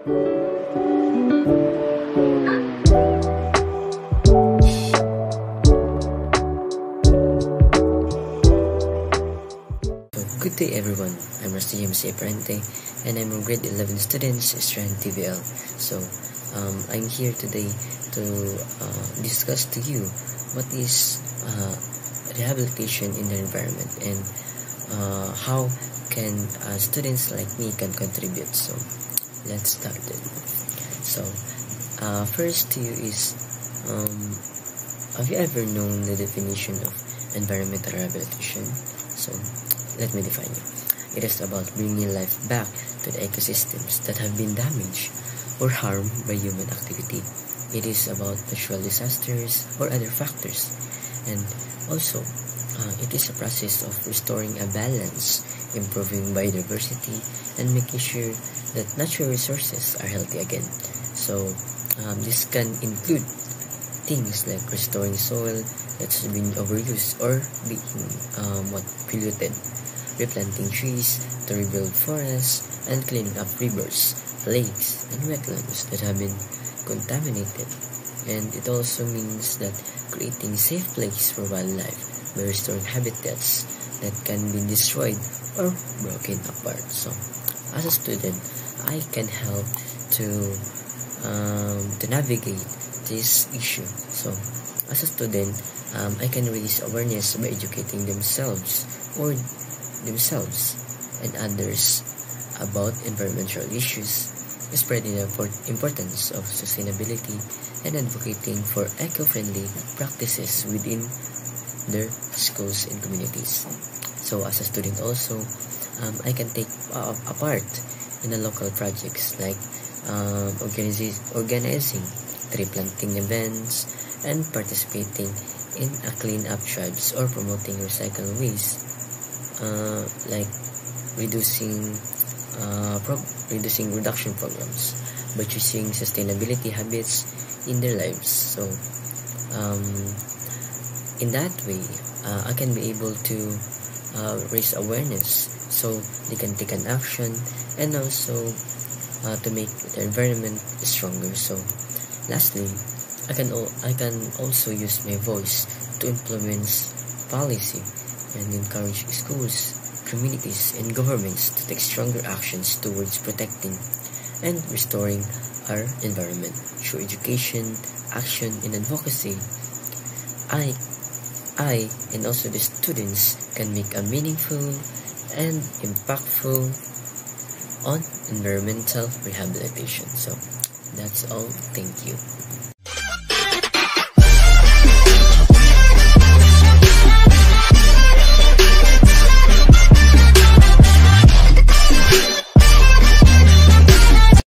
Good day everyone, I'm Rusty James Aprente and I'm a grade 11 student Strand TVL. So I'm here today to discuss to you what is rehabilitation in the environment and how can students like me can contribute. So let's start it. So first to you is have you ever known the definition of environmental rehabilitation? So let me define it. It is about bringing life back to the ecosystems that have been damaged or harmed by human activity. It is about natural disasters or other factors. And also, it is a process of restoring a balance, improving biodiversity, and making sure that natural resources are healthy again. So, this can include things like restoring soil that's been overused or being polluted, replanting trees to rebuild forests, and cleaning up rivers, lakes, and wetlands that have been contaminated. And it also means that creating safe place for wildlife by restoring habitats that can be destroyed or broken apart. So, as a student, I can help to navigate this issue. So, as a student, I can raise awareness by educating themselves and others about environmental issues, spreading the importance of sustainability, and advocating for eco-friendly practices within their schools and communities. So as a student also, I can take a part in the local projects like organizing tree planting events and participating in a clean-up drives or promoting recycle waste, like reducing reduction programs by choosing sustainability habits in their lives. So in that way, I can be able to raise awareness so they can take an action and also to make the environment stronger. So lastly, I can also use my voice to influence policy and encourage schools, communities, and governments to take stronger actions towards protecting and restoring our environment. Through education, action, and advocacy, I and also the students can make a meaningful and impactful on environmental rehabilitation. So that's all. Thank you.